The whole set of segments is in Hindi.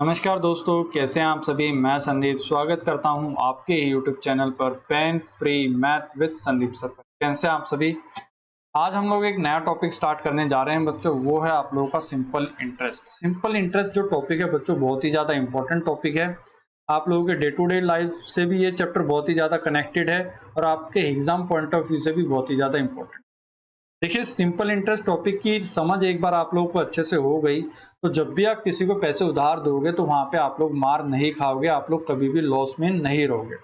नमस्कार दोस्तों, कैसे हैं आप सभी। मैं संदीप स्वागत करता हूं आपके यूट्यूब चैनल पर pain free math with Sandeep sir पर। कैसे हैं आप सभी। आज हम लोग एक नया टॉपिक स्टार्ट करने जा रहे हैं बच्चों। वो है आप लोगों का सिंपल इंटरेस्ट। सिंपल इंटरेस्ट जो टॉपिक है बच्चों, बहुत ही ज़्यादा इंपॉर्टेंट टॉपिक है। आप लोगों के डे टू डे लाइफ से भी ये चैप्टर बहुत ही ज़्यादा कनेक्टेड है और आपके एग्जाम पॉइंट ऑफ व्यू से भी बहुत ही ज़्यादा इंपॉर्टेंट। देखिए, सिंपल इंटरेस्ट टॉपिक की समझ एक बार आप लोगों को अच्छे से हो गई तो जब भी आप किसी को पैसे उधार दोगे तो वहां पे आप लोग मार नहीं खाओगे, आप लोग कभी भी लॉस में नहीं रहोगे।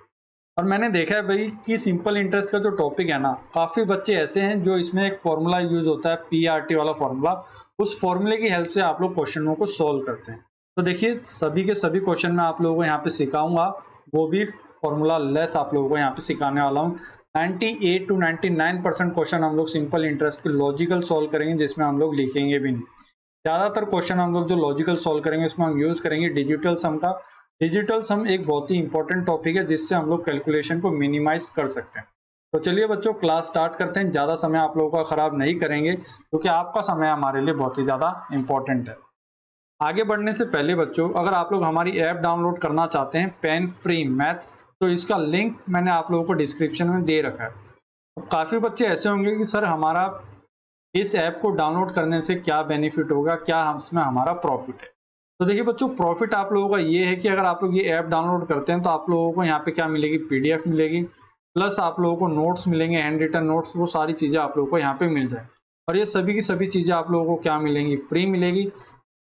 और मैंने देखा है भाई कि सिंपल इंटरेस्ट का जो टॉपिक है ना, काफी बच्चे ऐसे हैं जो इसमें एक फॉर्मूला यूज होता है, पीआरटी वाला फॉर्मूला। उस फॉर्मूले की हेल्प से आप लोग क्वेश्चनों को सोल्व करते हैं। तो देखिए, सभी के सभी क्वेश्चन मैं आप लोगों को यहाँ पे सिखाऊंगा, वो भी फॉर्मूला लेस आप लोगों को यहाँ पे सिखाने वाला हूँ। 98 to 99% क्वेश्चन हम लोग सिंपल इंटरेस्ट के लॉजिकल सॉल्व करेंगे, जिसमें हम लोग लिखेंगे भी नहीं। ज्यादातर क्वेश्चन हम लोग जो लॉजिकल सॉल्व करेंगे उसमें हम यूज करेंगे डिजिटल सम का। डिजिटल सम एक बहुत ही इंपॉर्टेंट टॉपिक है जिससे हम लोग कैलकुलेशन को मिनिमाइज कर सकते हैं। तो चलिए बच्चों, क्लास स्टार्ट करते हैं। ज्यादा समय आप लोगों का खराब नहीं करेंगे क्योंकि आपका समय हमारे लिए बहुत ही ज्यादा इंपॉर्टेंट है। आगे बढ़ने से पहले बच्चों, अगर आप लोग हमारी ऐप डाउनलोड करना चाहते हैं पेन फ्री मैथ, तो इसका लिंक मैंने आप लोगों को डिस्क्रिप्शन में दे रखा है। अब काफी बच्चे ऐसे होंगे कि सर हमारा इस ऐप को डाउनलोड करने से क्या बेनिफिट होगा, क्या इसमें हमारा प्रॉफिट है। तो देखिए बच्चों, प्रॉफिट आप लोगों का ये है कि अगर आप लोग ये ऐप डाउनलोड करते हैं तो आप लोगों को यहाँ पे क्या मिलेगी, पीडीएफ मिलेगी, प्लस आप लोगों को नोट्स मिलेंगे, हैंड रिटन नोट्स। वो सारी चीजें आप लोगों को यहाँ पे मिल जाए और ये सभी की सभी चीजें आप लोगों को क्या मिलेंगी, फ्री मिलेगी।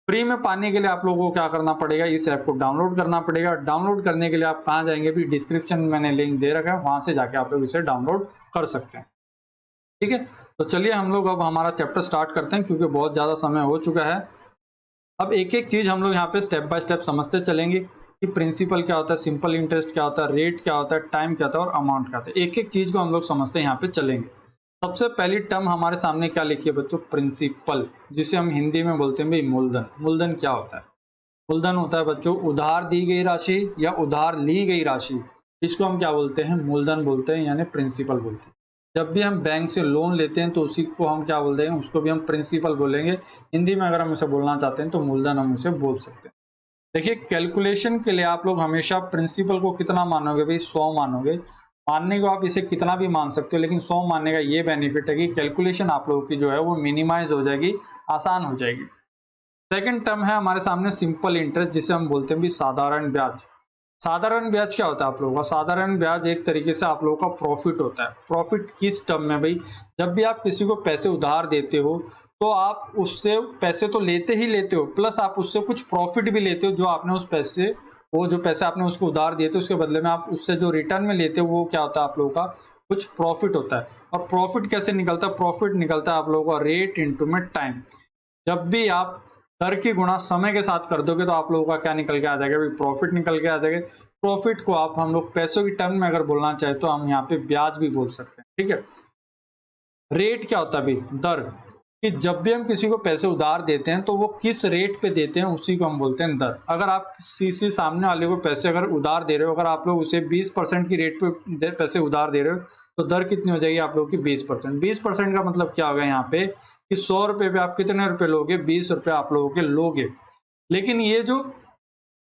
फ्री में पाने के लिए आप लोगों को क्या करना पड़ेगा, इस ऐप को डाउनलोड करना पड़ेगा। डाउनलोड करने के लिए आप कहाँ जाएंगे, भी डिस्क्रिप्शन में मैंने लिंक दे रखा है, वहां से जाके आप लोग इसे डाउनलोड कर सकते हैं। ठीक है, तो चलिए हम लोग अब हमारा चैप्टर स्टार्ट करते हैं क्योंकि बहुत ज्यादा समय हो चुका है। अब एक एक चीज हम लोग यहाँ पे स्टेप बाय स्टेप समझते चलेंगे कि प्रिंसिपल क्या होता है, सिंपल इंटरेस्ट क्या होता है, रेट क्या होता है, टाइम क्या होता है और अमाउंट क्या होता है। एक एक चीज को हम लोग समझते हैं, यहाँ पे चलेंगे। सबसे पहली टर्म हमारे सामने क्या लिखी है बच्चों, प्रिंसिपल, जिसे हम हिंदी में बोलते हैं भाई मूलधन। मूलधन क्या होता है, मूलधन होता है बच्चों उधार दी गई राशि या उधार ली गई राशि। इसको हम क्या बोलते हैं, मूलधन बोलते हैं, यानी प्रिंसिपल बोलते हैं। जब भी हम बैंक से लोन लेते हैं तो उसी को हम क्या बोलते हैं, उसको भी हम प्रिंसिपल बोलेंगे। हिंदी में अगर हम इसे बोलना चाहते हैं तो मूलधन हम उसे बोल सकते हैं। देखिए, कैलकुलेशन के लिए आप लोग हमेशा प्रिंसिपल को कितना मानोगे भाई, 100 मानोगे। मानने को आप इसे कितना भी मान सकते हो, लेकिन 100 मानने का ये बेनिफिट है कि कैलकुलेशन आप लोगों की जो है वो मिनिमाइज हो जाएगी, आसान हो जाएगी। सेकंड टर्म है हमारे सामने सिंपल इंटरेस्ट, जिसे हम बोलते हैं भी साधारण ब्याज। साधारण ब्याज क्या होता है आप लोगों का, साधारण ब्याज एक तरीके से आप लोगों का प्रॉफिट होता है। प्रॉफिट किस टर्म में भाई, जब भी आप किसी को पैसे उधार देते हो तो आप उससे पैसे तो लेते ही लेते हो, प्लस आप उससे कुछ प्रॉफिट भी लेते हो। जो आपने उस पैसे, वो जो पैसे आपने उसको उधार दिए थे उसके बदले में आप उससे जो रिटर्न में लेते हो वो क्या होता है, आप लोगों का कुछ प्रॉफिट होता है। और प्रॉफिट कैसे निकलता है, प्रॉफिट निकलता है आप लोगों का रेट इंटू में टाइम। जब भी आप दर की गुणा समय के साथ कर दोगे तो आप लोगों का क्या निकल के आ जाएगा, प्रॉफिट निकल के आ जाएगा। प्रॉफिट को आप हम लोग पैसों की टर्म में अगर बोलना चाहे तो हम यहाँ पे ब्याज भी बोल सकते हैं। ठीक है, रेट क्या होता है भाई, दर, कि जब भी हम किसी को पैसे उधार देते हैं तो वो किस रेट पे देते हैं उसी को हम बोलते हैं दर। अगर आप किसी से सामने वाले को पैसे अगर उधार दे रहे हो, अगर आप लोग उसे 20% की रेट पे पैसे उधार दे रहे हो तो दर कितनी हो जाएगी आप लोग की, 20%। 20% का मतलब क्या होगा यहाँ पे कि 100 रुपए पे आप कितने रुपए लोगे, 20 रुपए आप लोगों के लोगे। लेकिन ये जो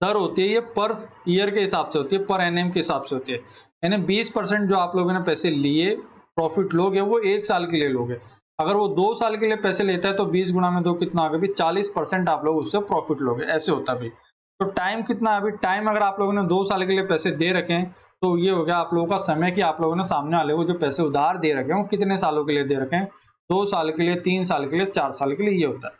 दर होती है ये पर ईयर के हिसाब से होती है, पर एनएम के हिसाब से होती है। यानी 20% जो आप लोगों ने पैसे लिए प्रॉफिट लोगे वो 1 साल के लिए लोगे। अगर वो 2 साल के लिए पैसे लेता है तो 20 गुना में 2 कितना होगा भी, 40% आप लोग उससे प्रॉफिट लोगे। ऐसे होता है भाई। तो टाइम कितना है अभी, टाइम अगर आप लोगों ने 2 साल के लिए पैसे दे रखे हैं तो ये हो गया आप लोगों का समय कि आप लोगों ने सामने वाले को जो पैसे उधार दे रखे हैं वो कितने सालों के लिए दे रखे हैं, 2 साल के लिए, 3 साल के लिए, 4 साल के लिए, ये होता है।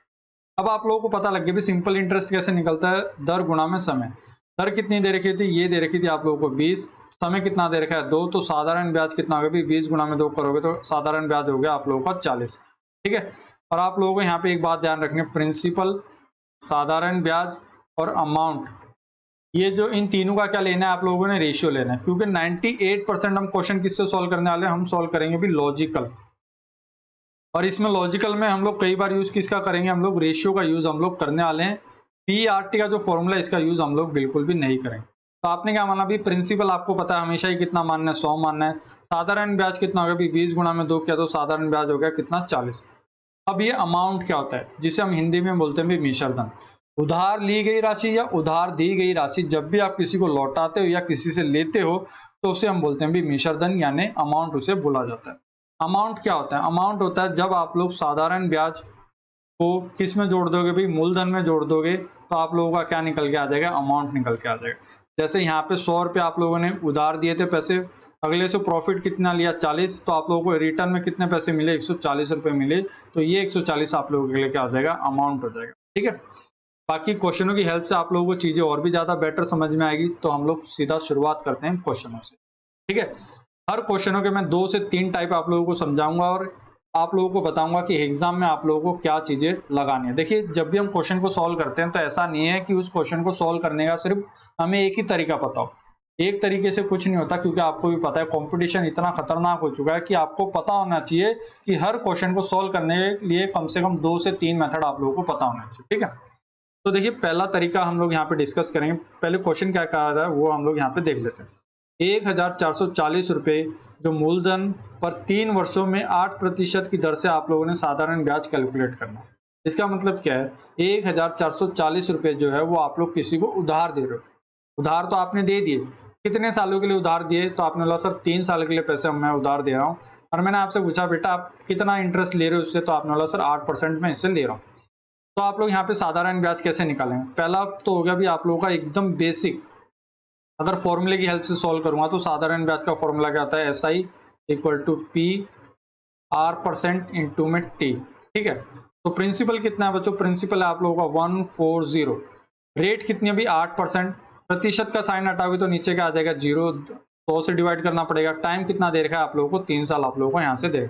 अब आप लोगों को पता लग गया भी सिंपल इंटरेस्ट कैसे निकलता है, दर गुणा में समय। दर कितनी दे रखी थी, ये दे रखी थी आप लोगों को 20, समय कितना दे रखा है 2, तो साधारण ब्याज कितना होगा भी, 20 गुणा में 2 करोगे तो साधारण ब्याज हो गया आप लोगों का 40। ठीक है, और आप लोगों को यहाँ पे एक बात ध्यान रखनी है, प्रिंसिपल, साधारण ब्याज और अमाउंट, ये जो इन तीनों का क्या लेना है आप लोगों ने, रेशियो लेना है। क्योंकि 98% हम क्वेश्चन किससे सॉल्व करने वाले हैं, हम सॉल्व करेंगे भी लॉजिकल। और इसमें लॉजिकल में हम लोग कई बार यूज किसका करेंगे, हम लोग रेशियो का यूज हम लोग करने वाले हैं। पीआरटी का जो फॉर्मूला है इसका यूज हम लोग बिल्कुल भी नहीं करेंगे। तो आपने क्या माना भी, प्रिंसिपल आपको पता है हमेशा ही कितना मानना है, 100 मानना है। साधारण ब्याज कितना होगा भी, 20 गुणा में 2 किया तो साधारण ब्याज हो गया कितना, 40। अब ये अमाउंट क्या होता है, जिसे हम हिंदी में बोलते हैं भी मिश्रधन। उधार ली गई राशि या उधार दी गई राशि जब भी आप किसी को लौटाते हो या किसी से लेते हो तो उसे हम बोलते हैं भी मिश्र धन यानी अमाउंट उसे बोला जाता है। अमाउंट क्या होता है? अमाउंट होता है जब आप लोग साधारण ब्याज को किस में जोड़ दोगे भाई, मूलधन में जोड़ दोगे तो आप लोगों का क्या निकल के आ जाएगा? अमाउंट निकल के आ जाएगा। जैसे यहाँ पे 100 रुपये आप लोगों ने उधार दिए थे पैसे, अगले से प्रॉफिट कितना लिया 40, तो आप लोगों को रिटर्न में कितने पैसे मिले? 140 रुपये मिले, तो ये 140 आप लोगों के लिए क्या हो जाएगा? अमाउंट हो जाएगा। ठीक है, बाकी क्वेश्चनों की हेल्प से आप लोगों को चीजें और भी ज्यादा बेटर समझ में आएगी। तो हम लोग सीधा शुरुआत करते हैं क्वेश्चनों से। ठीक है, हर क्वेश्चनों के मैं 2 से 3 टाइप आप लोगों को समझाऊंगा और आप लोगों को बताऊंगा कि एग्जाम में आप लोगों को क्या चीजें लगानी है। देखिए, जब भी हम क्वेश्चन को सॉल्व करते हैं तो ऐसा नहीं है कि उस क्वेश्चन को सॉल्व करने का सिर्फ हमें एक ही तरीका पता हो। एक तरीके से कुछ नहीं होता, क्योंकि आपको भी पता है कंपटीशन इतना खतरनाक हो चुका है कि आपको पता होना चाहिए कि हर क्वेश्चन को सॉल्व करने के लिए कम से कम 2 से 3 मेथड आप लोगों को पता होना चाहिए। ठीक है, तो देखिए, पहला तरीका हम लोग यहाँ पे डिस्कस करेंगे। पहले क्वेश्चन क्या कहा रहा है वो हम लोग यहाँ पे देख लेते हैं। 1440 रुपए जो मूलधन पर 3 वर्षों में 8% की दर से आप लोगों ने साधारण ब्याज कैलकुलेट करना। इसका मतलब क्या है? 1440 रुपए जो है वो आप लोग किसी को उधार दे रहे हो। उधार तो आपने दे दिए, कितने सालों के लिए उधार दिए? तो आपने बोला सर 3 साल के लिए पैसे मैं उधार दे रहा हूँ। और मैंने आपसे पूछा बेटा आप कितना इंटरेस्ट ले रहे हो उससे? तो आपने बोला सर 8% में इससे ले रहा हूँ। तो आप लोग यहाँ पे साधारण ब्याज कैसे निकालेंगे? पहला तो हो गया भी आप लोगों का एकदम बेसिक, अगर फॉर्मूले की हेल्प से सॉल्व करूंगा तो साधारण ब्याज का फॉर्मूला क्या होता है? SI equal to P R% into में T। ठीक है, तो प्रिंसिपल कितना है बच्चों? प्रिंसिपल है आप लोगों का 140। रेट कितनी है अभी? 8%। प्रतिशत का साइन हटाओगे तो नीचे क्या आ जाएगा? 0। 100 से डिवाइड करना पड़ेगा। टाइम कितना दे रखा है आप लोगों को? 3 साल आप लोगों को यहाँ से दे।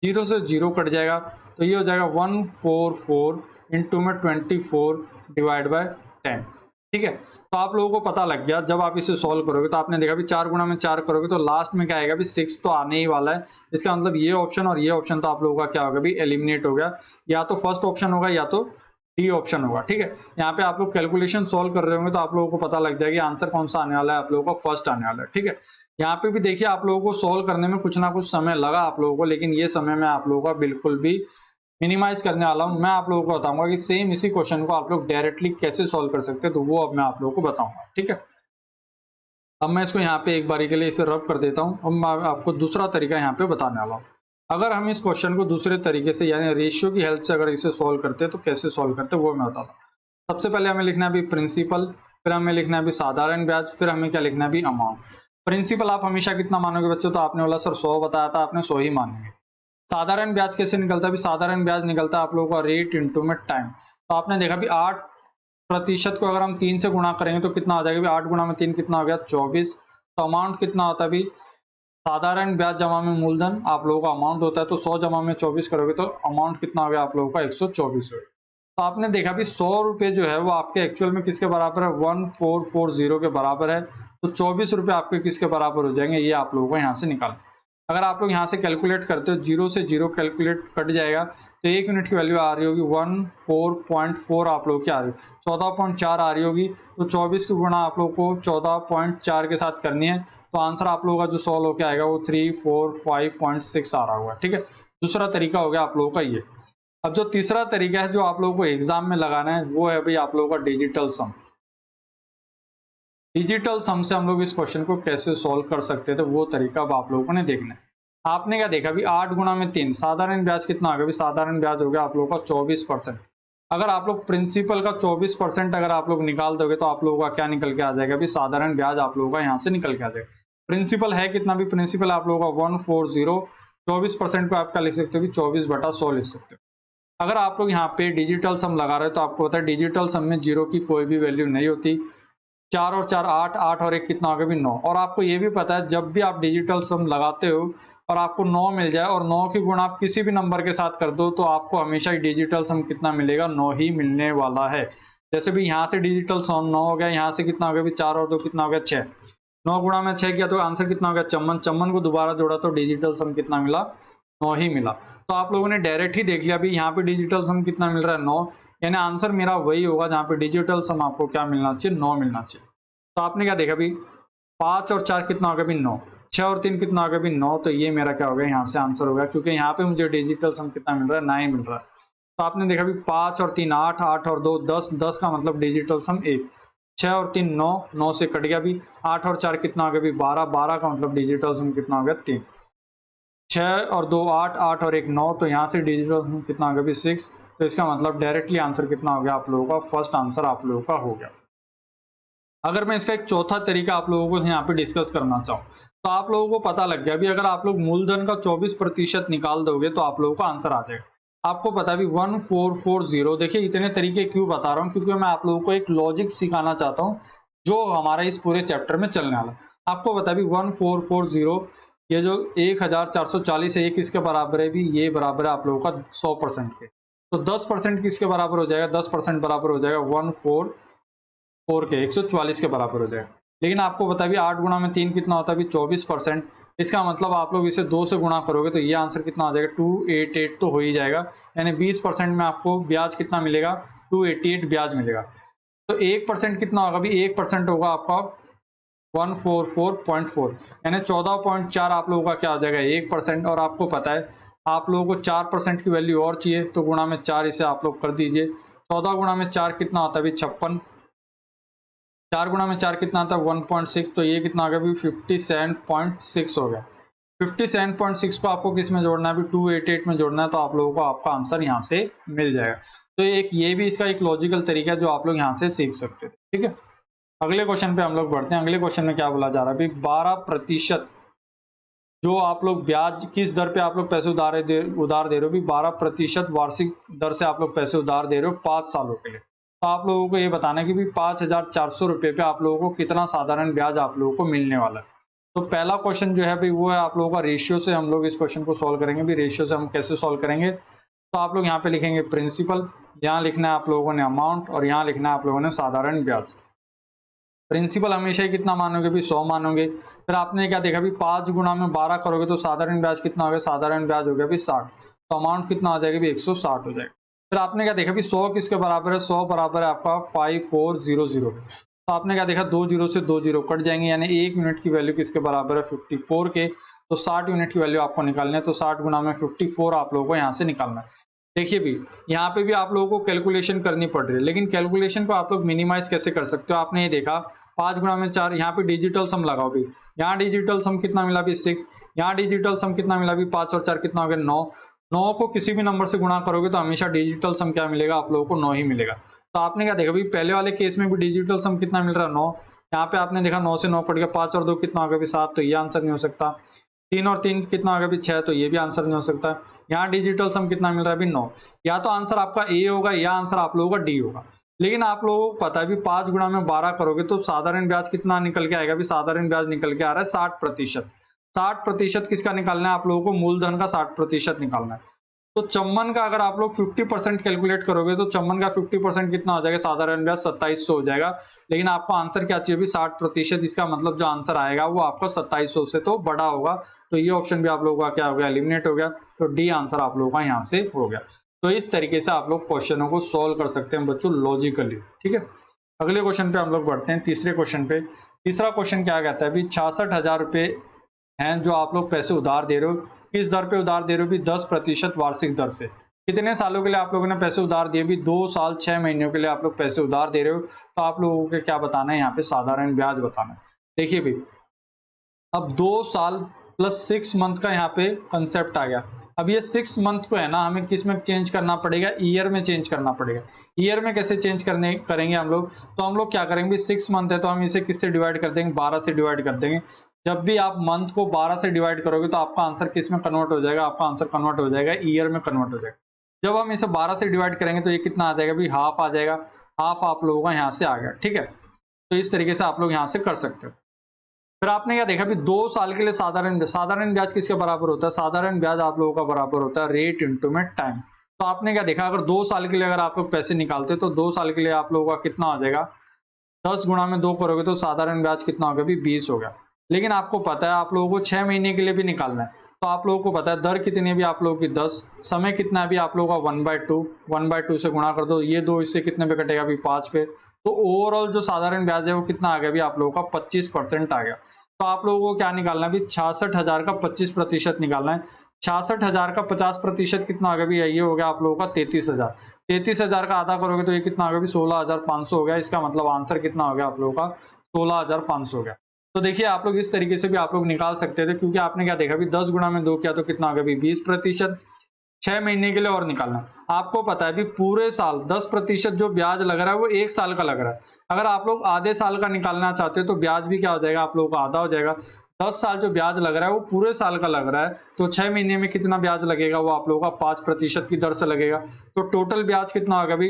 0 से 0 कट जाएगा तो ये हो जाएगा 144 इंटू में 24 डिवाइड बाय 10। ठीक है, तो आप लोगों को पता लग गया। जब आप इसे सॉल्व करोगे तो आपने देखा भी 4 गुणा में 4 करोगे तो लास्ट में क्या आएगा भी? 6 तो आने ही वाला है। इसका मतलब ये ऑप्शन और ये ऑप्शन तो आप लोगों का क्या होगा भी? एलिमिनेट हो गया। या तो फर्स्ट ऑप्शन होगा या तो डी ऑप्शन होगा। ठीक है, यहाँ पे आप लोग कैलकुलेशन सॉल्व कर रहे होंगे तो आप लोगों को पता लग जाएगा आंसर कौन सा आने वाला है। आप लोगों का फर्स्ट आने वाला है। ठीक है, यहाँ पे भी देखिए आप लोगों को सॉल्व करने में कुछ ना कुछ समय लगा आप लोगों को, लेकिन ये समय मैं आप लोगों का बिल्कुल भी मिनिमाइज करने वाला हूँ। मैं आप लोगों को बताऊंगा कि सेम इसी क्वेश्चन को आप लोग डायरेक्टली कैसे सॉल्व कर सकते हैं, तो वो अब मैं आप लोगों को बताऊंगा। ठीक है, अब मैं इसको यहाँ पे एक बारी के लिए इसे रब कर देता हूँ। अब मैं आपको दूसरा तरीका यहाँ पे बताने वाला हूँ। अगर हम इस क्वेश्चन को दूसरे तरीके से यानी रेशियो की हेल्प से अगर इसे सॉल्व करते हैं तो कैसे सॉल्व करते हैं वो मैं बताता हूँ। सबसे पहले हमें लिखना है भी प्रिंसिपल, फिर हमें लिखना है भी साधारण ब्याज, फिर हमें क्या लिखना है भी अमाउंट। प्रिंसिपल आप हमेशा कितना मानोगे बच्चों? तो आपने बोला सर 100 बताया था, आपने 100 ही मानेंगे। साधारण ब्याज कैसे निकलता है? भी साधारण ब्याज निकलता है आप लोगों का रेट इंटू में टाइम। तो आपने देखा भी 8% को अगर हम 3 से गुणा करेंगे तो कितना हो जाएगा भी? 8 गुणा में 3 कितना हो गया? 24। तो अमाउंट कितना होता है भी? साधारण ब्याज जमा में मूलधन आप लोगों का अमाउंट होता है, तो 100 जमा में 24 करोगे तो अमाउंट कितना हो गया आप लोगों का? 124 हो गया। तो आपने देखा भी 100 रुपए जो है वो आपके एक्चुअल में किसके बराबर है? 1440 के बराबर है। तो 24 रुपए आपके किसके बराबर हो जाएंगे? ये आप लोगों को यहाँ से निकाल। अगर आप लोग यहाँ से कैलकुलेट करते हो 0 से 0 कैलकुलेट कट जाएगा तो 1 यूनिट की वैल्यू आ रही होगी 14.4 आप लोग की आ रही है, 14.4 आ रही होगी। तो 24 की गुणा आप लोग को 14.4 के साथ करनी है, तो आंसर आप लोगों का जो सॉल्व होकर आएगा वो 345.6 आ रहा होगा। ठीक है, दूसरा तरीका हो गया आप लोगों का ये। अब जो तीसरा तरीका है जो आप लोगों को एग्जाम में लगाना है वो है भाई आप लोगों का डिजिटल सम। डिजिटल सम से हम लोग इस क्वेश्चन को कैसे सॉल्व कर सकते थे वो तरीका अब आप लोगों ने देखना है। आपने क्या देखा भी 8 गुणा में 3, साधारण ब्याज कितना आ गया? साधारण ब्याज हो गया आप लोगों का 24%। अगर आप लोग प्रिंसिपल का 24% अगर आप लोग निकाल दोगे तो आप लोगों का क्या निकल के आ जाएगा भी? साधारण ब्याज आप लोगों का यहाँ से निकल के आ जाएगा। प्रिंसिपल है कितना भी? प्रिंसिपल आप लोगों का 140। 24% को आपका लिख सकते हो कि 24/100 लिख सकते हो। अगर आप लोग यहाँ पे डिजिटल सम लगा रहे हो तो आपको पता है डिजिटल सम में 0 की कोई भी वैल्यू नहीं होती। 4 और 4 8, 8 और 1 कितना हो गया भी? 9। और आपको ये भी पता है जब भी आप डिजिटल सम लगाते हो और आपको 9 मिल जाए और 9 की गुणा आप किसी भी नंबर के साथ कर दो तो आपको हमेशा ही डिजिटल सम कितना मिलेगा? 9 ही मिलने वाला है। जैसे भी यहाँ से डिजिटल सम 9 हो गया, यहाँ से कितना हो गया भी? 4 और 2 कितना हो गया? 6। 9 गुणा में 6 किया तो आंसर कितना हो गया? 54। 54 को दोबारा जोड़ा तो डिजिटल सम कितना मिला? 9 ही मिला। तो आप लोगों ने डायरेक्ट ही देख लिया भी यहाँ पे डिजिटल सम कितना मिल रहा है? 9। यानी आंसर मेरा वही होगा जहाँ पे डिजिटल सम आपको क्या मिलना चाहिए? 9 मिलना चाहिए। तो आपने क्या देखा भी 5 और 4 कितना हो गया भी? 9। 6 और 3 कितना हो गया भी? 9। तो ये मेरा क्या हो गया? यहाँ से आंसर हो गया, क्योंकि यहाँ पे मुझे डिजिटल सम कितना मिल रहा है? 9 मिल रहा है। तो आपने देखा भी 5 और 3 8, 8 और 2 10, 10 का मतलब डिजिटल सम 1, 6 और 3 9, 9 से कट गया भी, 8 और 4 कितना हो गया भी 12, 12 का मतलब डिजिटल सम कितना हो गया 3, 6 और 2 8, 8 और 1 9, तो यहाँ से डिजिटल सम कितना हो गया भी 6। तो इसका मतलब डायरेक्टली आंसर कितना हो गया आप लोगों का, फर्स्ट आंसर आप लोगों का हो गया। अगर मैं इसका एक चौथा तरीका आप लोगों को यहाँ पे डिस्कस करना चाहूँ, तो आप लोगों को पता लग गया भी अगर आप लोग मूलधन का 24% निकाल दोगे तो आप लोगों का आंसर आ जाएगा। आपको पता भी 1440, देखिए इतने तरीके क्यों बता रहा हूँ, क्योंकि मैं आप लोगों को एक लॉजिक सिखाना चाहता हूँ जो हमारा इस पूरे चैप्टर में चलने वाला है। आपको पता भी 1440, ये जो 1440 है ये किसके बराबर है भी, ये बराबर है आप लोगों का 100% के। तो 10% किसके बराबर हो जाएगा, 10% बराबर हो जाएगा 144 के, 144 के बराबर हो जाएगा। लेकिन आपको बता भी 8 गुणा में 3 कितना होता है भी 24%। इसका मतलब आप लोग इसे 2 से गुणा करोगे तो ये आंसर कितना आ जाएगा 288 तो हो ही जाएगा, यानी 20% में आपको ब्याज कितना मिलेगा 288 ब्याज मिलेगा। तो 1% कितना होगा भी, 1% होगा आपका 144.4, यानी 14.4 आप लोगों का क्या आ जाएगा 1%। और आपको पता है आप लोगों को 4% की वैल्यू और चाहिए, तो गुणा में 4 इसे आप लोग कर दीजिए। 14 गुणा में 4 कितना होता है भी 56, 4 गुणा में 4 कितना आता है 1.6, तो ये कितना आ गया भी 57.6 हो गया। 57.6 को आपको किस में जोड़ना है भी 288 में जोड़ना है, तो आप लोगों को आपका आंसर यहाँ से मिल जाएगा। तो एक ये भी इसका एक लॉजिकल तरीका है जो आप लोग यहाँ से सीख सकते हैं। ठीक है, अगले क्वेश्चन पे हम लोग बढ़ते हैं। अगले क्वेश्चन में क्या बोला जा रहा है भी 12% जो आप लोग ब्याज किस दर पे आप लोग पैसे उधार दे रहे हो भी 12% वार्षिक दर से आप लोग पैसे उधार दे रहे हो 5 सालों के लिए। तो आप लोगों को ये बताना है कि भी 5,400 रुपये पे आप लोगों को कितना साधारण ब्याज आप लोगों को मिलने वाला है। तो पहला क्वेश्चन जो है भाई वो है आप लोगों का रेशियो से हम लोग इस क्वेश्चन को सॉल्व करेंगे। भी रेशियो से हम कैसे सॉल्व करेंगे, तो आप लोग यहाँ पे लिखेंगे प्रिंसिपल, यहाँ लिखना है आप लोगों ने अमाउंट, और यहाँ लिखना है आप लोगों ने साधारण ब्याज। प्रिंसिपल हमेशा ही कितना मानोगे भी 100 मानोगे। फिर आपने क्या देखा भी 5 गुणा में 12 करोगे तो साधारण ब्याज कितना हो गया, साधारण ब्याज हो गया भी 60, तो अमाउंट कितना आ जाएगा भी 160 हो जाएगा। फिर आपने क्या देखा भी 100 किसके बराबर है, 100 बराबर है आपका 5400। तो आपने क्या देखा 2 जीरो से 2 जीरो कट जाएंगे, यानी 1 यूनिट की वैल्यू किसके बराबर है 54 के। तो 60 यूनिट की वैल्यू आपको निकालनी है, तो 60 गुना में 54 आप लोगों को यहाँ से निकालना है। देखिए भी यहाँ पे भी आप लोगों को कैलकुलेशन करनी पड़ रही है, लेकिन कैलकुलेशन को आप लोग मिनिमाइज कैसे कर सकते हो। आपने ये देखा 5 गुणा में 4, यहाँ पे डिजिटल सम लगाओ भी, यहाँ डिजिटल सम कितना मिला भी 6, यहाँ डिजिटल सम कितना मिला भी 5 और 4 कितना हो गया 9। 9 को किसी भी नंबर से गुणा करोगे तो हमेशा डिजिटल सम क्या मिलेगा आप लोगों को 9 ही मिलेगा। तो आपने क्या देखा भी पहले वाले केस में भी डिजिटल सम कितना मिल रहा है 9, यहाँ पे आपने देखा 9 से 9 कट गया, 5 और 2 कितना हो गया भी 7, तो ये आंसर नहीं हो सकता। 3 और 3 कितना हो गया भी 6, तो ये भी आंसर नहीं हो सकता। यहाँ डिजिटल सम कितना मिल रहा है भी 9, या तो आंसर आपका ए होगा या आंसर आप लोगों का डी होगा। लेकिन आप लोगों को पता है भी 5 गुणा में 12 करोगे तो साधारण ब्याज कितना निकल के आएगा भी, साधारण ब्याज निकल के आ रहा है 60%। 60% किसका निकालना है आप लोगों को, मूलधन का 60% निकालना है। तो चम्मन का अगर आप लोग 50% कैलकुलेट करोगे तो चम्मन का 50% कितना हो जाएगा, साधारण ब्याज 2700 हो जाएगा। लेकिन आपको आंसर क्या चाहिए भी 60%, इसका मतलब जो आंसर आएगा वो आपका 2700 से तो बड़ा होगा। तो ये ऑप्शन भी आप लोगों का क्या हो गया, एलिमिनेट हो गया। तो डी आंसर आप लोगों का यहाँ से हो गया। तो इस तरीके से आप लोग क्वेश्चनों को सोल्व कर सकते हैं बच्चों लॉजिकली। ठीक है, अगले क्वेश्चन पे हम लोग बढ़ते हैं, तीसरे क्वेश्चन पे। तीसरा क्वेश्चन क्या कहता है भी 66,000 रुपए हैं जो आप लोग पैसे उधार दे रहे हो, किस दर पे उधार दे रहे हो भी 10% वार्षिक दर से। कितने सालों के लिए आप लोगों ने पैसे उधार दिए भी 2 साल 6 महीनों के लिए आप लोग पैसे उधार दे रहे हो। तो आप लोगों को क्या बताना है यहाँ पे, साधारण ब्याज बताना है। देखिए भी अब 2 साल प्लस 6 मंथ का यहाँ पे कंसेप्ट आ गया। अब ये 6 मंथ को है ना हमें किस में चेंज करना पड़ेगा, ईयर में चेंज करना पड़ेगा। ईयर में कैसे चेंज करेंगे हम लोग, तो हम लोग क्या करेंगे 6 मंथ है तो हम इसे किससे डिवाइड कर देंगे, 12 से डिवाइड कर देंगे। जब भी आप मंथ को 12 से डिवाइड करोगे तो आपका आंसर किस में कन्वर्ट हो जाएगा, आपका आंसर कन्वर्ट हो जाएगा ईयर में कन्वर्ट हो जाएगा। जब हम इसे 12 से डिवाइड करेंगे तो ये कितना आ जाएगा भी हाफ आ जाएगा। हाफ आप लोगों का यहाँ से आ गया। ठीक है, तो इस तरीके से आप लोग यहाँ से कर सकते हो। फिर आपने क्या देखा भी 2 साल के लिए साधारण ब्याज किसके बराबर होता है, साधारण ब्याज आप लोगों का बराबर होता है रेट इंटू में टाइम। तो आपने क्या देखा अगर 2 साल के लिए अगर आप लोग पैसे निकालते तो 2 साल के लिए आप लोगों का कितना हो जाएगा, 10 गुणा में 2 करोगे तो साधारण ब्याज कितना हो गया भी 20 हो गया। लेकिन आपको पता है आप लोगों को 6 महीने के लिए भी निकालना है, तो आप लोगों को पता है दर कितनी है भी आप लोगों की 10, समय कितना है भी आप लोगों का 1/2 से गुणा कर दो, ये 2 इससे कितने पे कटेगा भी 5 पे। तो ओवरऑल जो साधारण ब्याज है वो कितना आ गया भी आप लोगों का 25% आ गया। तो आप लोगों को क्या निकालना है भी 66,000 का 25% निकालना है। 66,000 का 50% कितना आ गया भी, ये हो गया आप लोगों का 33,000। 33,000 का आधा करोगे तो ये कितना आ गया भी 16,500 हो गया। इसका मतलब आंसर कितना हो गया आप लोगों का 16,500 हो गया। तो देखिए आप लोग इस तरीके से भी आप लोग निकाल सकते थे, क्योंकि आपने क्या देखा भी 10 गुणा में 2 किया तो कितना आ गया भी 20%। 6 महीने के लिए और निकालना है। आपको पता है भी पूरे साल 10% जो ब्याज लग रहा है वो 1 साल का लग रहा है। अगर आप लोग आधे साल का निकालना चाहते हो तो ब्याज भी क्या हो जाएगा आप लोगों का आधा हो जाएगा। 10 साल जो ब्याज लग रहा है वो पूरे साल का लग रहा है, तो 6 महीने में कितना ब्याज लगेगा वो आप लोगों का 5% की दर से लगेगा। तो टोटल ब्याज कितना होगा भी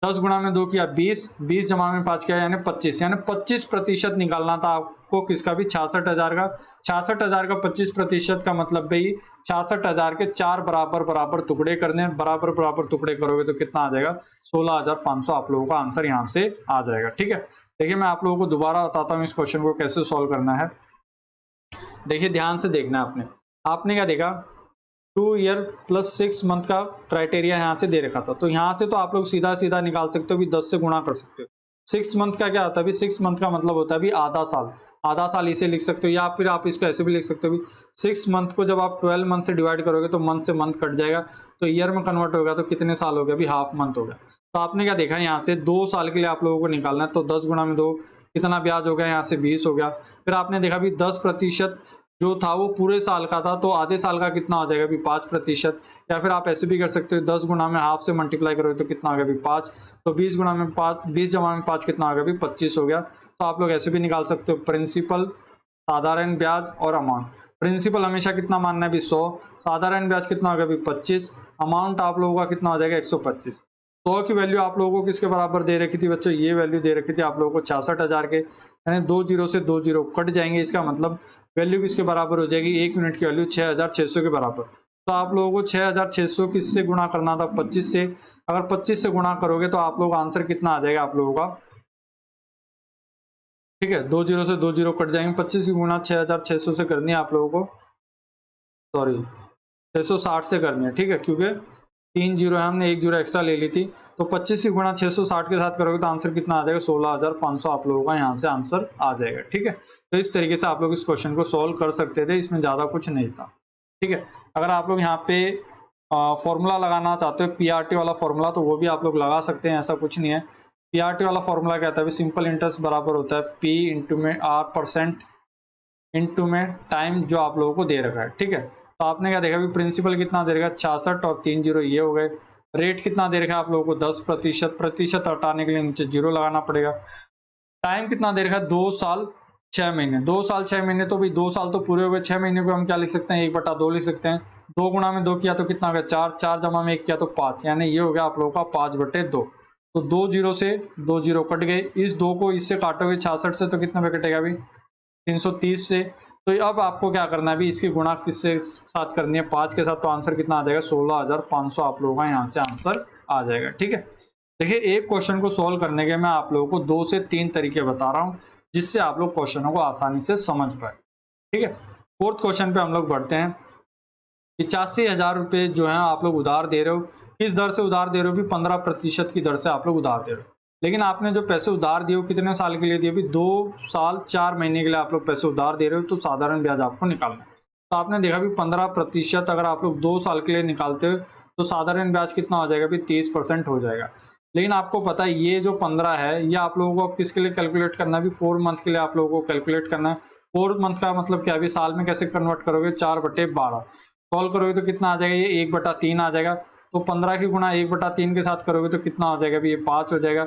10 गुणा में 2 किया 20, 20 जमा में 5 किया यानी 25, यानी 25% निकालना था आपको किसका भी 66,000 का। 66,000 का 25% का मतलब भाई 66,000 के 4 बराबर बराबर टुकड़े करने, बराबर बराबर टुकड़े करोगे तो कितना आ जाएगा 16,500 आप लोगों का आंसर यहाँ से आ जाएगा। ठीक है, देखिए मैं आप लोगों को दोबारा बताता हूँ इस क्वेश्चन को कैसे सॉल्व करना है। देखिए ध्यान से देखना है आपने क्या देखा 2 ईयर प्लस 6 मंथ का क्राइटेरिया यहाँ से दे रखा था, तो यहाँ से तो आप लोग सीधा सीधा निकाल सकते हो भी 10 से गुणा कर सकते हो। 6 मंथ का क्या होता है भी 6 मंथ का मतलब होता है भी आधा साल। आधा साल इसे लिख सकते हो या फिर आप इसको ऐसे भी लिख सकते हो भी 6 मंथ को जब आप 12 मंथ से डिवाइड करोगे तो मंथ से मंथ कट जाएगा, तो ईयर में कन्वर्ट होगा तो कितने साल हो गया भी हाफ मंथ हो गया। तो आपने क्या देखा यहाँ से 2 साल के लिए आप लोगों को निकालना है, तो 10 गुणा में 2 कितना ब्याज हो गया यहाँ से 20 हो गया। फिर आपने देखा भी 10% जो था वो पूरे साल का था, तो आधे साल का कितना हो जाएगा भी 5%। या फिर आप ऐसे भी कर सकते हो 10 गुणा में हाफ से मल्टीप्लाई करोगे तो कितना आ गया भी 5, तो 20 गुणा में 5, 20 जमा में 5 कितना आ गया भी 25 हो गया। तो आप लोग ऐसे भी निकाल सकते हो प्रिंसिपल, साधारण ब्याज और अमाउंट। प्रिंसिपल हमेशा कितना मानना है भी 100, साधारण ब्याज कितना होगा भी 25, अमाउंट आप लोगों का कितना हो जाएगा 125। 100 की वैल्यू आप लोगों को किसके बराबर दे रखी थी बच्चों, ये वैल्यू दे रखी थी आप लोगों को 66,000 के, यानी 2 जीरो से 2 जीरो कट जाएंगे, इसका मतलब वैल्यू किसके बराबर हो जाएगी 1 यूनिट की वैल्यू 6,600 के बराबर। तो आप लोगों को 6,600 किससे गुणा करना था 25 से। अगर 25 से गुणा करोगे तो आप लोग आंसर कितना आ जाएगा आप लोगों का, ठीक है 2 जीरो से 2 जीरो कट जाएंगे, 25 की गुणा 6,600 से करनी है आप लोगों को, सॉरी 660 से करनी है। ठीक है, क्योंकि 3 जीरो है हमने 1 जीरो एक्स्ट्रा ले ली थी, तो 25 की गुणा 660 के साथ करोगे तो आंसर कितना आ जाएगा 16,500 आप लोगों का यहाँ से आंसर आ जाएगा। ठीक है, तो इस तरीके से आप लोग इस क्वेश्चन को सोल्व कर सकते थे, इसमें ज्यादा कुछ नहीं था। ठीक है, अगर आप लोग यहाँ पे फॉर्मूला लगाना चाहते हो पीआरटी वाला फॉर्मूला तो वो भी आप लोग लगा सकते हैं, ऐसा कुछ नहीं है। पीआरटी वाला फॉर्मूला क्या है, सिंपल इंटरेस्ट बराबर होता है पी इंटू में आर परसेंट इंटू में टाइम जो आप लोगों को दे रखा है। ठीक है, तो आपने क्या देखा भी प्रिंसिपल कितना दे रखा है 66 और 3 जीरो ये हो गए। रेट कितना दे रखा है आप लोगों को 10%, प्रतिशत हटाने के लिए नीचे जीरो लगाना पड़ेगा। टाइम कितना दे रखा है 2 साल 6 महीने, 2 साल 6 महीने, तो भाई 2 साल तो पूरे हो गए, 6 महीने को हम क्या लिख सकते हैं 1/2 लिख सकते हैं। 2 गुणा में 2 किया तो कितना हो गया 4, 4 जमा में 1 किया तो 5, यानी ये हो गया आप लोगों का 5/2। तो 2 जीरो से 2 जीरो कट गए, इस 2 को इससे काटोगे 66 से तो कितना पे कटेगा भी 330 से। तो अब आपको क्या करना है भी इसकी गुणा किससे साथ करनी है 5 के साथ, तो आंसर कितना आ जाएगा 16,500 आप लोगों का यहाँ से आंसर आ जाएगा। ठीक है, देखिए एक क्वेश्चन को सोल्व करने के मैं आप लोगों को 2 से 3 तरीके बता रहा हूँ जिससे आप लोग क्वेश्चनों को आसानी से समझ पाए। ठीक है, फोर्थ क्वेश्चन पे हम लोग बढ़ते हैं। 85,000 रुपये जो है आप लोग उधार दे रहे हो, किस दर से उधार दे रहे हो भी 15% की दर से आप लोग उधार दे रहे हो। लेकिन आपने जो पैसे उधार दिए हो कितने साल के लिए दिए भी 2 साल 4 महीने के लिए आप लोग पैसे उधार दे रहे हो, तो साधारण ब्याज आपको निकालना है। तो आपने देखा भी 15% अगर आप लोग 2 साल के लिए निकालते हो तो साधारण ब्याज कितना हो जाएगा भी 30% हो जाएगा। लेकिन आपको पता है ये जो 15 है ये आप लोगों को अब किसके लिए कैलकुलेट करना है भी 4 मंथ के लिए आप लोगों को कैलकुलेट करना है। 4 मंथ का मतलब क्या भी साल में कैसे कन्वर्ट करोगे 4/12 सॉल्व करोगे तो कितना आ जाएगा ये 1/3 आ जाएगा। तो 15 की गुणा 1/3 के साथ करोगे तो कितना हो जाएगा भी ये 5 हो जाएगा।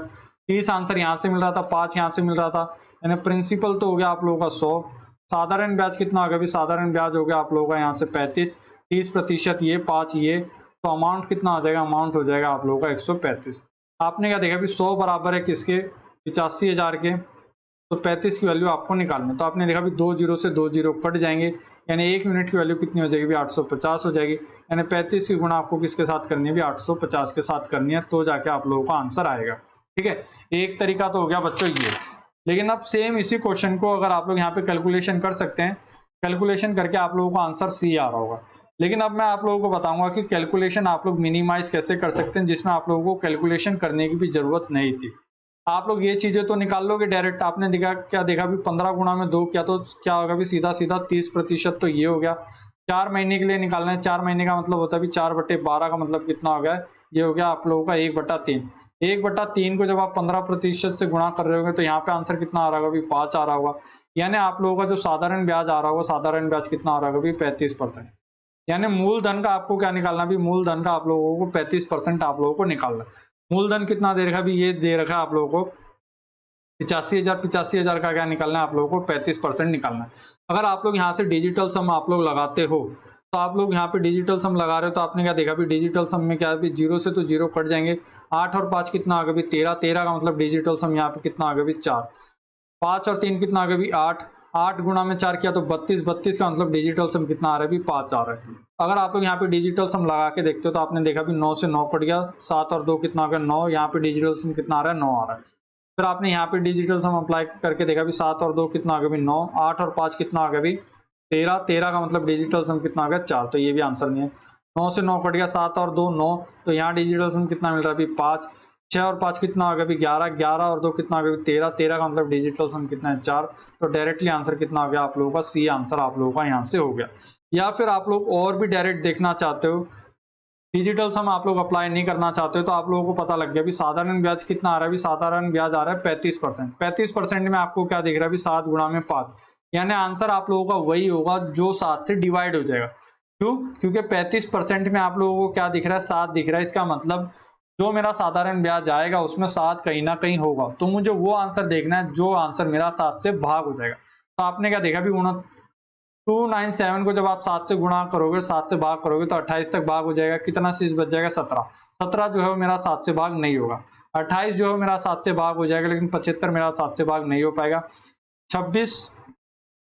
30 आंसर यहाँ से मिल रहा था 5 यहाँ से मिल रहा था, यानी प्रिंसिपल तो हो गया आप लोगों का 100। साधारण ब्याज कितना होगा भी साधारण ब्याज हो गया आप लोगों का यहाँ से 35, 30% ये 5 ये, तो अमाउंट कितना आ जाएगा अमाउंट हो जाएगा आप लोगों का 135। आपने क्या देखा भी 100 बराबर है किसके 85,000 के, तो 35 की वैल्यू आपको निकालनी है। तो आपने देखा भी 2 जीरो से 2 जीरो कट जाएंगे, यानी 1 यूनिट की वैल्यू कितनी हो जाएगी भी 850 हो जाएगी। यानी 35 की गुणा आपको किसके साथ करनी है भी 850 के साथ करनी है, तो जाके आप लोगों का आंसर आएगा। ठीक है, एक तरीका तो हो गया बच्चों ये। लेकिन अब सेम इसी क्वेश्चन को अगर आप लोग यहाँ पे कैलकुलेशन कर सकते हैं, कैलकुलेशन करके आप लोगों को आंसर सी आ रहा होगा। लेकिन अब मैं आप लोगों को बताऊंगा कि कैलकुलेशन आप लोग मिनिमाइज कैसे कर सकते हैं जिसमें आप लोगों को कैलकुलेशन करने की भी जरूरत नहीं थी। आप लोग ये चीजें तो निकाल लोगे डायरेक्ट। आपने देखा क्या देखा भी 15 गुणा में 2 किया तो क्या होगा भी सीधा सीधा 30%, तो ये हो गया। 4 महीने के लिए निकालना है। 4 महीने का मतलब होता है भी 4/12 का मतलब कितना हो गया, ये हो गया आप लोगों का 1/3। 1/3 को जब आप 15% से गुणा कर रहे होंगे तो यहाँ पे आंसर कितना आ रहा होगा, 5 आ रहा होगा। यानी आप लोगों का जो साधारण ब्याज आ रहा होगा, साधारण ब्याज कितना आ रहा होगा, 35%। यानी मूलधन का आपको क्या निकालना भी, मूलधन का आप लोगों को 35% आप लोगों को निकालना है। मूलधन कितना दे रखा है, ये दे रखा है आप लोगों को 85,000 का क्या निकालना है आप लोगों को, 35% निकालना है। अगर आप लोग यहाँ से डिजिटल सम आप लोग लगाते हो तो आप लोग यहाँ पे डिजिटल सम लगा रहे हो तो आपने क्या देखा भी, डिजिटल सम में क्या है, 0 से तो 0 कट जाएंगे। 8 और 5 कितना आ गया भी, 13। 13 का मतलब डिजिटल सम यहाँ पे कितना आ गया भी, 4। 5 और 3 कितना आ गया भी, 8। 8 गुणा में 4 किया तो 32। 32 का मतलब डिजिटल सम कितना आ रहा है भी, 5 आ रहा है। अगर आप लोग यहाँ पे डिजिटल सम लगा के देखते हो तो आपने देखा भी 9 से 9 कट गया, 7 और 2 कितना आ गया, 9। यहाँ पे डिजिटल सम कितना आ रहा है, 9 आ रहा है। फिर आपने यहाँ पे डिजिटल सम अप्लाई करके देखा भी, 7 और 2 कितना आ गया भी, 9। 8 और 5 कितना आ गया भी, 13। 13 का मतलब डिजिटल सम कितना आ गया, 4। तो ये भी आंसर नहीं है। 9 से 9 कट गया, 7 और 2 9। तो यहाँ डिजिटल सम कितना मिल रहा है भी, 5। 6 और 5 कितना आ गया भी, 11। 11 और 2 कितना आ गया भी, 13। 13 का मतलब डिजिटल सम कितना है, 4। तो डायरेक्टली आंसर कितना आ गया आप लोगों का, सी आंसर आप लोगों का यहाँ से हो गया। या फिर आप लोग और भी डायरेक्ट देखना चाहते हो, डिजिटल सम आप लोग अप्लाई नहीं करना चाहते हो तो आप लोगों को पता लग गया भी साधारण ब्याज कितना आ रहा है भी, साधारण ब्याज आ रहा है 35%। 35% में आपको क्या दिख रहा है भी, 7 गुणा में 5। यानी आंसर आप लोगों का वही होगा जो 7 से डिवाइड हो जाएगा। क्यों? क्योंकि 35% में आप लोगों को क्या दिख रहा है, 7 दिख रहा है। इसका मतलब जो मेरा साधारण ब्याज आएगा उसमें 7 कहीं ना कहीं होगा। तो मुझे वो आंसर देखना है जो आंसर मेरा 7 से भाग हो जाएगा। तो आपने क्या देखा भी, 297 को जब आप 7 से गुणा करोगे, 7 से भाग करोगे तो 28 तक भाग हो जाएगा। कितना चीज बच जाएगा, 17। 17 जो है मेरा 7 से भाग नहीं होगा। 28 जो है मेरा 7 से भाग हो जाएगा, लेकिन 75 मेरा 7 से भाग नहीं हो पाएगा। 26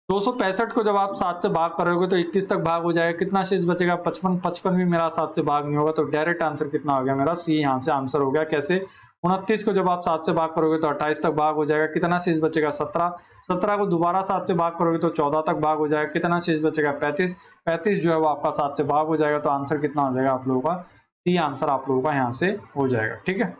265 को जब आप 7 से भाग करोगे तो 21 तक भाग हो जाएगा। कितना चीज बचेगा, 55। 55 भी मेरा 7 से भाग नहीं होगा। तो डायरेक्ट आंसर कितना हो गया मेरा, सी यहाँ से आंसर हो गया। कैसे, 29 को जब आप 7 से भाग करोगे तो 28 तक भाग हो जाएगा। कितना चीज बचेगा, 17। 17 को दोबारा 7 से भाग करोगे तो 14 तक भाग हो जाएगा। कितना चीज बचेगा, 35। 35 जो है वो आपका 7 से भाग हो जाएगा। तो आंसर कितना हो जाएगा आप लोगों का, सी आंसर आप लोगों का यहाँ से हो जाएगा। ठीक है,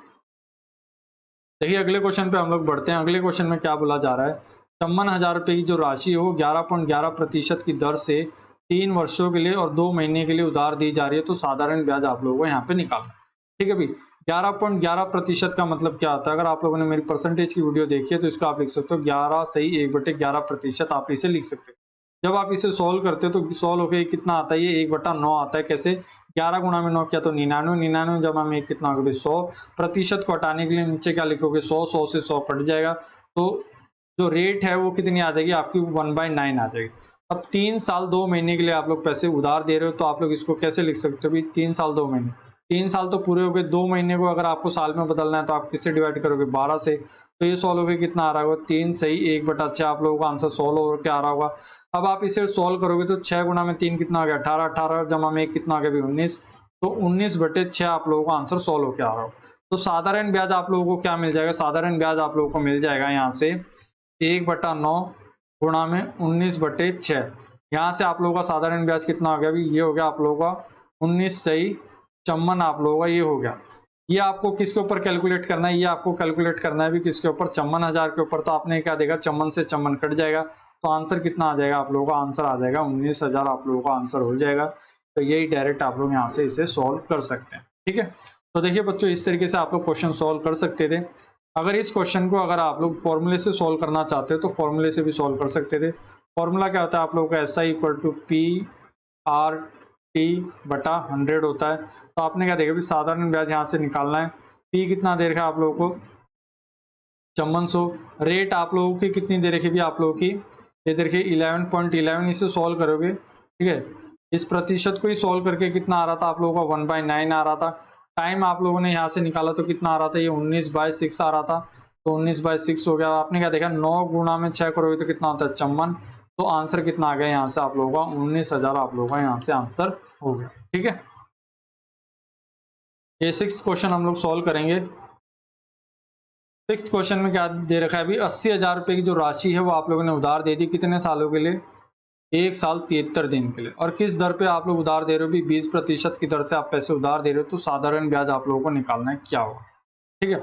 देखिए अगले क्वेश्चन पे हम लोग बढ़ते हैं। अगले क्वेश्चन में क्या बोला जा रहा है, 54,000 रुपए की जो राशि है वो 11.11% की दर से 3 वर्षों के लिए और 2 महीने के लिए उधार दी जा रही है। तो साधारण ब्याज आप लोगों को यहाँ पे निकालना है। ठीक है भाई, 11.11% का मतलब क्या होता है, अगर आप लोगों ने मेरी परसेंटेज की वीडियो देखी है तो इसको आप लिख सकते हो 11 सही 1/11%। आप इसे लिख सकते हो। जब आप इसे सॉल्व करते हो तो सॉल्व होकर कितना आता है, ये 1/9 आता है। कैसे, 11 गुणा में 9 किया तो 99। 99 जमा में 1 कितना होगा, 100। प्रतिशत को हटाने के लिए नीचे क्या लिखोगे, 100। 100 से 100 कट जाएगा। तो जो रेट है वो कितनी आ जाएगी आपकी, 1/9 आ जाएगी। अब 3 साल 2 महीने के लिए आप लोग पैसे उधार दे रहे हो तो आप लोग इसको कैसे लिख सकते हो भी, 3 साल 2 महीने। 3 साल तो पूरे हो गए, 2 महीने को अगर आपको साल में बदलना है तो आप किससे डिवाइड करोगे, 12 से। तो ये सॉल्व होकर कितना आ रहा होगा, 3 सही 1/6 आप लोगों का आंसर सॉल्व होकर आ रहा होगा। अब आप इसे सॉल्व करोगे तो 6 गुना में 3 कितना आ गया, 18। 18 जमा में 1 कितना आ गया भी, 19। तो 19/6 आप लोगों का आंसर सॉल्व होकर आ रहा होगा। तो साधारण ब्याज आप लोगों को क्या मिल जाएगा, साधारण ब्याज आप लोगों को मिल जाएगा यहाँ से 1/9 गुणा में 19/6। यहाँ से आप लोगों का साधारण ब्याज कितना हो गया भी, ये हो गया आप लोगों का 19 सही 54 आप लोगों का ये हो गया। ये आपको किसके ऊपर कैलकुलेट करना है, ये आपको कैलकुलेट करना है भी किसके ऊपर, 54,000 के ऊपर। तो आपने क्या देखा, 54 से 54 कट जाएगा। तो आंसर कितना आ जाएगा आप लोगों का, आंसर आ जाएगा 19,000 आप लोगों का आंसर हो जाएगा। तो यही डायरेक्ट आप लोग यहाँ से इसे सॉल्व कर सकते हैं। ठीक है, तो देखिए बच्चों इस तरीके से आप लोग क्वेश्चन सॉल्व कर सकते थे। अगर इस क्वेश्चन को अगर आप लोग फॉर्मूले से सॉल्व करना चाहते हो तो फॉर्मूले से भी सॉल्व कर सकते थे। फॉर्मूला क्या होता है आप लोगों का, SI = P/R/T/100 होता है। तो आपने क्या देखा भी, साधारण ब्याज यहाँ से निकालना है। P कितना दे रखा है आप लोगों को, 5400। रेट आप लोगों की कितनी दे रखी है आप लोगों की, ये देखिए 11.11। इसे सॉल्व करोगे, ठीक है, इस प्रतिशत को ही सॉल्व करके कितना आ रहा था आप लोगों का, 1/9 आ रहा था। टाइम आप लोगों ने यहाँ से निकाला तो कितना आ रहा था, ये 19/6 आ रहा था। तो 19/6 हो गया। आपने क्या देखा, 9 गुणा में 6 करोगे तो कितना होता है, 54। तो आंसर कितना आ गया यहाँ से आप लोगों का, 19,000 आप लोगों का यहाँ से आंसर हो गया। ठीक है, ये 6th क्वेश्चन हम लोग सॉल्व करेंगे। 6th क्वेश्चन में क्या दे रखा है अभी, 80,000 रुपए की जो राशि है वो आप लोगों ने उधार दे दी। कितने सालों के लिए, 1 साल 73 दिन के लिए। और किस दर पे आप लोग उधार दे रहे हो भी, 20% की दर से आप पैसे उधार दे रहे हो। तो साधारण ब्याज आप लोगों को निकालना है, क्या होगा। ठीक है,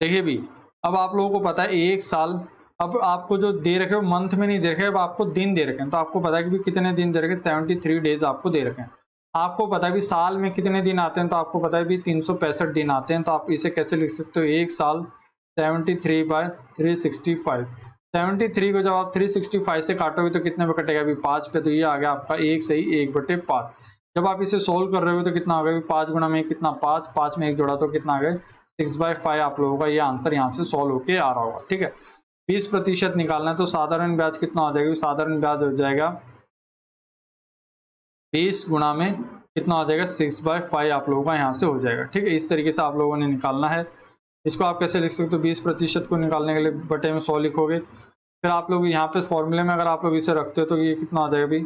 देखिए भी अब आप लोगों को पता है 1 साल, अब आपको जो दे रखे हो मंथ में नहीं दे रखे, अब आपको दिन दे रखे हैं, तो आपको पता है कि भी कितने दिन दे रखे, 73 डेज आपको दे रखे हैं। आपको पता है भी साल में कितने दिन आते हैं, तो आपको पता है भी 365 दिन आते हैं। तो आप इसे कैसे लिख सकते हो, एक साल 73/365। 73 को जब आप 365 से काटोगे तो कितने पे कटेगा, अभी 5 पे, तो ये आ गया आपका 1 सही 1/5। जब आप इसे सोल्व कर रहे हो तो कितना आ गया, 5 गुणा में कितना 5, 5 में 1 जोड़ा तो कितना आ गया 6/5। आप लोगों का ये आंसर यहाँ से सोल्व होके आ रहा होगा। ठीक है, 20% निकालना है, तो साधारण ब्याज कितना हो जाएगा, साधारण ब्याज हो जाएगा 20 गुणा में कितना हो जाएगा 6/5 आप लोगों का यहाँ से हो जाएगा। ठीक है, इस तरीके से आप लोगों ने निकालना है। इसको आप कैसे लिख सकते हो, 20% को निकालने के लिए बटे में 100 लिखोगे, फिर आप लोग यहाँ पे फॉर्मूले में अगर आप लोग इसे रखते हो तो ये कितना हो जाएगा भाई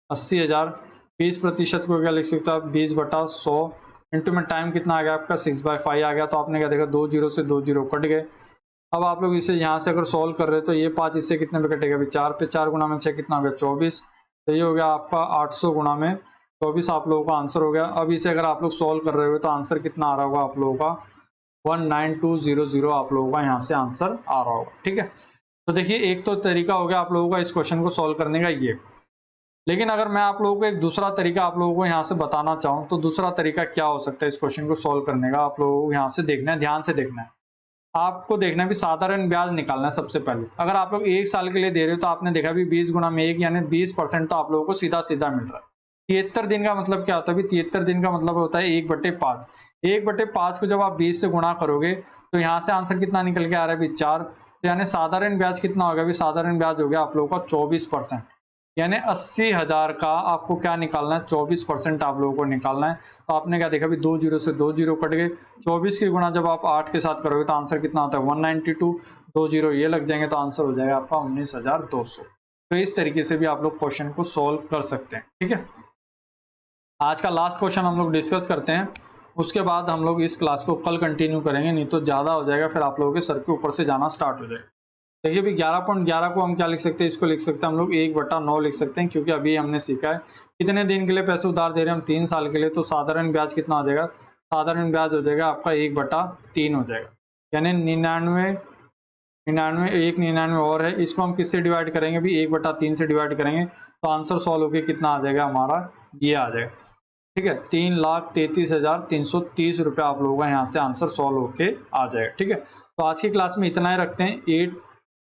80,000। 20% को क्या लिख सकते हो आप, 20/100 इंटू में टाइम कितना आ गया आपका 6/5 आ गया। तो आपने क्या देखा, 2 जीरो से 2 जीरो कट गए। अब आप लोग इसे यहाँ से अगर सॉल्व कर रहे हो तो ये 5 इससे कितने पे कटेगा, अभी 4 पे, 4 गुणा में 6 कितना हो गया 24। तो ये हो गया आपका 800 गुणा में 24 आप लोगों का आंसर हो गया। अब इसे अगर आप लोग सॉल्व कर रहे हो तो आंसर कितना आ रहा होगा आप लोगों का 19200 आप लोगों का यहाँ से आंसर आ रहा होगा। ठीक है, तो देखिए एक तो तरीका हो गया आप लोगों का इस क्वेश्चन को सॉल्व करने का ये। लेकिन अगर मैं आप लोगों को एक दूसरा तरीका आप लोगों को यहाँ से बताना चाहूँ तो दूसरा तरीका क्या हो सकता है इस क्वेश्चन को सॉल्व करने का, आप लोगों को यहाँ से देखना है, ध्यान से देखना है। आपको देखना है भी साधारण ब्याज निकालना है सबसे पहले। अगर आप लोग 1 साल के लिए दे रहे हो तो आपने देखा भी 20 गुणा में 1 यानी 20% तो आप लोगों को सीधा सीधा मिल रहा है। 73 दिन का मतलब क्या होता है, 73 दिन का मतलब होता है 1/5। 1/5 को जब आप 20 से गुणा करोगे तो यहाँ से आंसर कितना निकल के आ रहा है, 4। तो यानी साधारण ब्याज कितना होगा, भी साधारण ब्याज हो गया आप लोगों का 24%। यानी 80,000 का आपको क्या निकालना है, 24% आप लोगों को निकालना है। तो आपने क्या देखा भी 2 जीरो से 2 जीरो कट गए। 24 की गुणा जब आप 8 के साथ करोगे तो आंसर कितना होता है 192। 2 जीरो ये लग जाएंगे तो आंसर हो जाएगा आपका 19,200। तो इस तरीके से भी आप लोग क्वेश्चन को सोल्व कर सकते हैं। ठीक है, आज का लास्ट क्वेश्चन हम लोग डिस्कस करते हैं, उसके बाद हम लोग इस क्लास को कल कंटिन्यू करेंगे, नहीं तो ज्यादा हो जाएगा, फिर आप लोगों के सर के ऊपर से जाना स्टार्ट हो जाएगा। देखिए भी 11.11 को हम क्या लिख सकते हैं, इसको लिख सकते हैं हम लोग 1/9 लिख सकते हैं, क्योंकि अभी हमने सीखा है कितने दिन के लिए पैसे उधार दे रहे हैं हम, 3 साल के लिए। तो साधारण ब्याज कितना हो जाएगा, साधारण ब्याज हो जाएगा आपका 1/3 हो जाएगा। यानी 99 और है, इसको हम किससे डिवाइड करेंगे भी 1/3 से डिवाइड करेंगे तो आंसर सॉल्व होकर कितना आ जाएगा हमारा, ये आ जाएगा। ठीक है, 3,33,330 रुपये आप लोगों का यहाँ से आंसर सॉल्व होके आ जाएगा। ठीक है, तो आज की क्लास में इतना ही रखते हैं। 8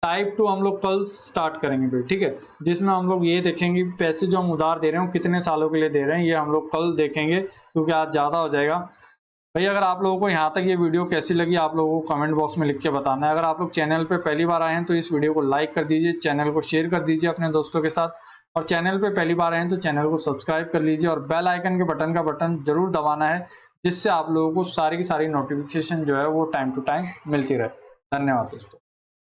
टाइप 2 हम लोग कल स्टार्ट करेंगे भाई। ठीक है, जिसमें हम लोग ये देखेंगे पैसे जो हम उधार दे रहे हैं कितने सालों के लिए दे रहे हैं, ये हम लोग कल देखेंगे, क्योंकि आज ज़्यादा हो जाएगा। भाई अगर आप लोगों को यहाँ तक ये वीडियो कैसी लगी आप लोगों को कमेंट बॉक्स में लिख के बताना है। अगर आप लोग चैनल पे पहली बार आए हैं तो इस वीडियो को लाइक कर दीजिए, चैनल को शेयर कर दीजिए अपने दोस्तों के साथ, और चैनल पे पहली बार आए हैं तो चैनल को सब्सक्राइब कर लीजिए, और बेल आइकन के बटन जरूर दबाना है, जिससे आप लोगों को सारी की सारी नोटिफिकेशन जो है वो टाइम टू टाइम मिलती रहे। धन्यवाद दोस्तों।